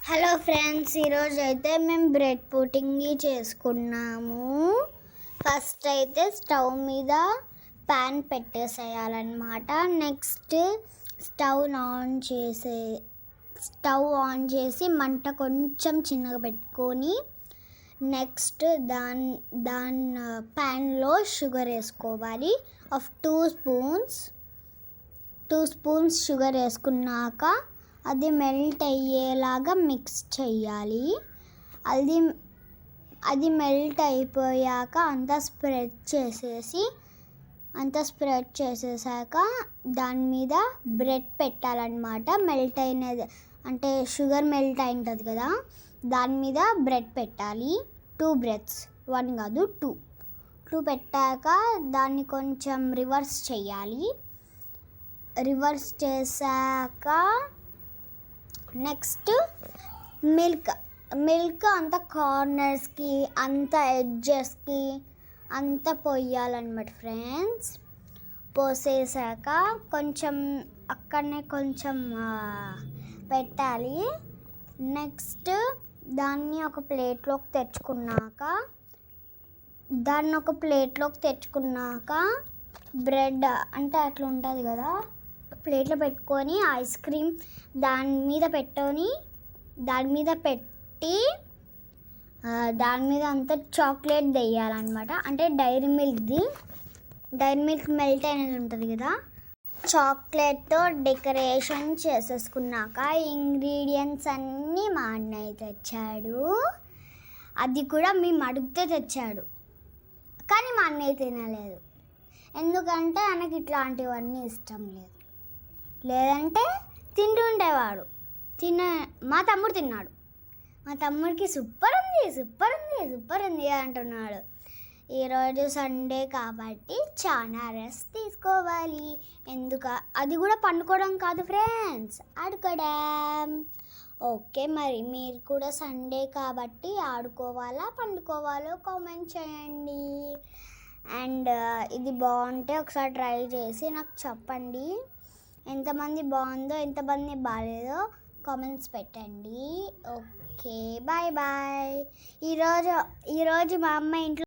Hello friends, ఈరోజు అయితే మేము బ్రెడ్ పుడ్డింగ్ చేసుకున్నాము. ఫస్ట్ అయితే స్టవ్ మీద ప్యాన్ పెట్టేసేయాలన్నమాట. నెక్స్ట్ స్టవ్ ఆన్ చేసి మంట కొంచెం చిన్నగా పెట్టుకొని నెక్స్ట్ దాని ప్యాన్లో షుగర్ వేసుకోవాలి. ఆఫ్ 2 స్పూన్స్ షుగర్ వేసుకున్నాక అది మెల్ట్ అయ్యేలాగా మిక్స్ చేయాలి. అది మెల్ట్ అయిపోయాక అంతా స్ప్రెడ్ చేసేసాక దాని మీద బ్రెడ్ పెట్టాలన్నమాట. మెల్ట్ అయినది అంటే షుగర్ మెల్ట్ అయి ఉంటుంది కదా, దాని మీద బ్రెడ్ పెట్టాలి. 2 బ్రెడ్స్, 1 కాదు 2 పెట్టాక దాన్ని కొంచెం రివర్స్ చేయాలి. రివర్స్ చేశాక నెక్స్ట్ మిల్క్ అంత కార్నర్స్కి అంత ఎడ్జెస్కి అంత పోయాలన్నమాట ఫ్రెండ్స్. పోసేసాక కొంచెం అక్కడనే కొంచెం పెట్టాలి. నెక్స్ట్ దాన్ని ఒక ప్లేట్లోకి తెచ్చుకున్నాక బ్రెడ్ అంటే అట్లా ఉంటుంది కదా, ప్లేట్లో పెట్టుకొని ఐస్ క్రీమ్ దాని మీద పెట్టి దాని మీద అంతా చాక్లెట్ వేయాలన్నమాట. అంటే డైరీ మిల్క్ మెల్ట్ అనేది ఉంటుంది కదా, చాక్లెట్తో డెకరేషన్ చేసేసుకున్నాక ఇంగ్రీడియంట్స్ అన్నీ మా అన్నయ్య తెచ్చాడు. అది కూడా మేము అడిగితే తెచ్చాడు, కానీ మా అన్నయ్య తినలేదు. ఎందుకంటే ఆయనకి ఇట్లాంటివన్నీ ఇష్టం లేదు. లేదంటే తింటుండేవాడు. మా తమ్ముడు తిన్నాడు. మా తమ్ముడికి సూపర్ ఉంది అంటున్నాడు. ఈరోజు సండే కాబట్టి చాలా రెస్ట్ తీసుకోవాలి. అది కూడా పండుకోవడం కాదు ఫ్రెండ్స్, ఆడుకోవడం. ఓకే, మరి మీరు కూడా సండే కాబట్టి ఆడుకోవాలా పండుకోవాలో కామెంట్ చేయండి. అండ్ ఇది బాగుంటే ఒకసారి ట్రై చేసి నాకు చెప్పండి. ఎంతమంది బాగుందో ఎంతమంది బాగాలేదో కామెంట్స్ పెట్టండి. Okay, bye. ఈరోజు మా అమ్మ ఇంట్లో